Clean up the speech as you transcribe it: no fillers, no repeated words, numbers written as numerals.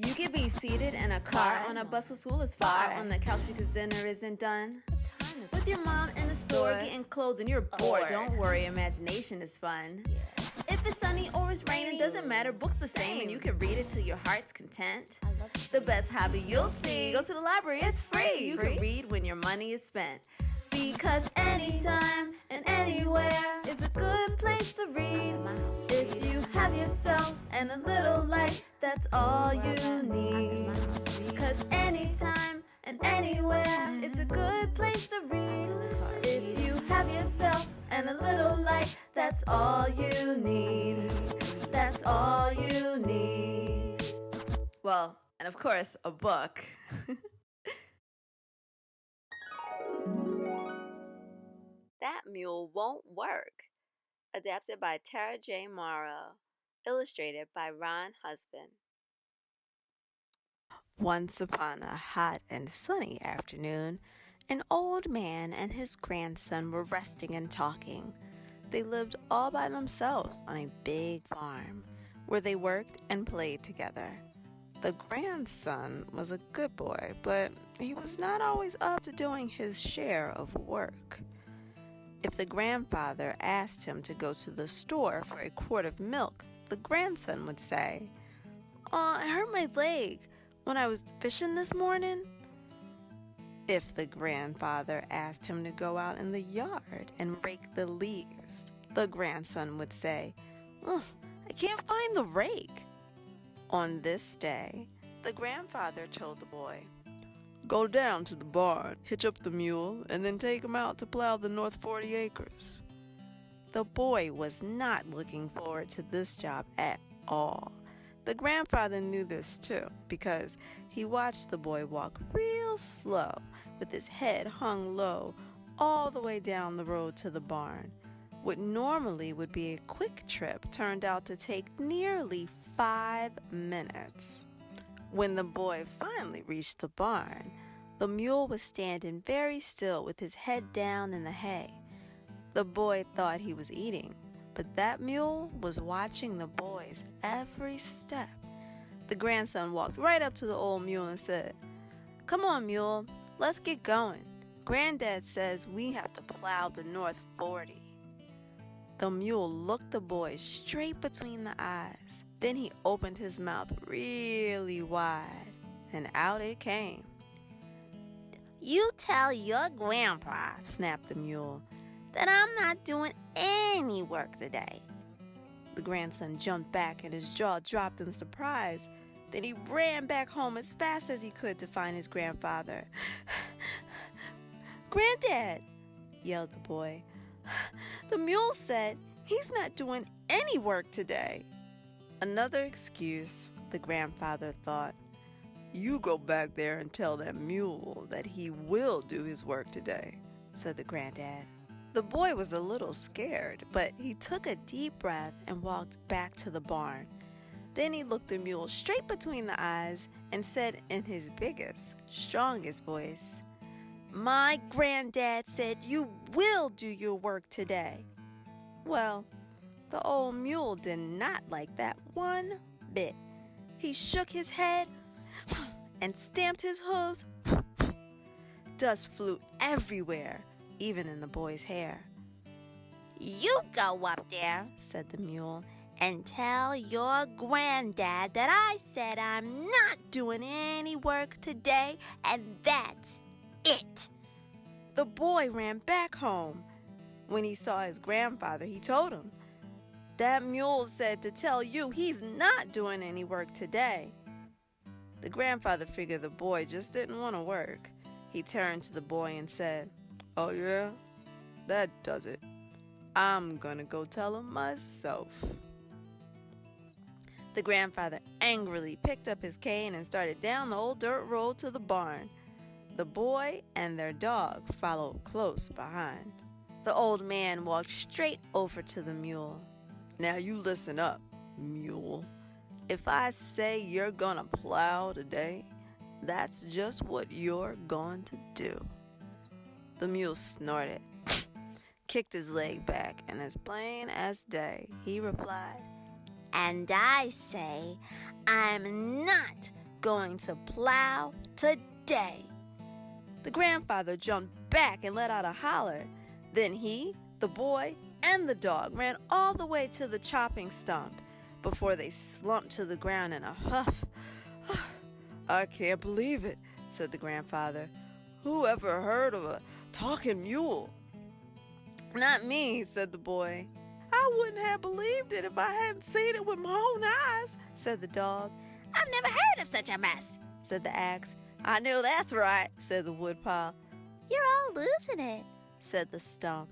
You could be seated in a car on a bus whose school is far, on the couch because dinner isn't done, with your mom in the store getting clothes and you're bored. Don't worry, imagination is fun. If it's sunny or it's raining, doesn't matter, book's the same, and you can read it till your heart's content. The best hobby you'll see, go to the library, it's free. You can read when your money is spent, because anytime and anywhere is a good place to read. If you have yourself and a little light, that's all you need. Because anytime and anywhere is a good place to read. If you have yourself and a little light, that's all you need. That's all you need. Well, and of course, a book. That Mule Won't Work. Adapted by Tara J. Morrow. Illustrated by Ron Husband. Once upon a hot and sunny afternoon, an old man and his grandson were resting and talking. They lived all by themselves on a big farm, where they worked and played together. The grandson was a good boy, but he was not always up to doing his share of work. If the grandfather asked him to go to the store for a quart of milk, the grandson would say, I hurt my leg when I was fishing this morning. If the grandfather asked him to go out in the yard and rake the leaves, the grandson would say, I can't find the rake. On this day, the grandfather told the boy, Go down to the barn, hitch up the mule, and then take him out to plow the north 40 acres. The boy was not looking forward to this job at all. The grandfather knew this too, because he watched the boy walk real slow with his head hung low all the way down the road to the barn. What normally would be a quick trip turned out to take nearly 5 minutes. When the boy finally reached the barn, the mule was standing very still with his head down in the hay. The boy thought he was eating, but that mule was watching the boy's every step. The grandson walked right up to the old mule and said, Come on, mule, let's get going. Granddad says we have to plow the north 40. The mule looked the boy straight between the eyes. Then he opened his mouth really wide, and out it came. You tell your grandpa, snapped the mule, that I'm not doing any work today. The grandson jumped back and his jaw dropped in surprise. Then he ran back home as fast as he could to find his grandfather. Granddad, yelled the boy. The mule said he's not doing any work today. Another excuse, the grandfather thought. You go back there and tell that mule that he will do his work today, said the granddad. The boy was a little scared, but he took a deep breath and walked back to the barn. Then he looked the mule straight between the eyes and said in his biggest, strongest voice, My granddad said you will do your work today. Well, the old mule did not like that one bit. He shook his head and stamped his hooves. Dust flew everywhere, even in the boy's hair. You go up there, said the mule, and tell your granddad that I said I'm not doing any work today, and that's it. The boy ran back home. When he saw his grandfather, he told him, That mule said to tell you he's not doing any work today. The grandfather figured the boy just didn't want to work. He turned to the boy and said, Oh yeah? That does it. I'm gonna go tell him myself. The grandfather angrily picked up his cane and started down the old dirt road to the barn. The boy and their dog followed close behind. The old man walked straight over to the mule. Now you listen up, mule. If I say you're gonna plow today, that's just what you're going to do. The mule snorted, kicked his leg back, and as plain as day, he replied, And I say I'm not going to plow today." The grandfather jumped back and let out a holler. Then he, the boy, and the dog ran all the way to the chopping stump before they slumped to the ground in a huff. "I can't believe it," said the grandfather. "Who ever heard of a talking mule?" "Not me," said the boy. "I wouldn't have believed it if I hadn't seen it with my own eyes," said the dog. "I've never heard of such a mess," said the axe. "I know that's right," said the woodpile. "You're all losing it," said the stump.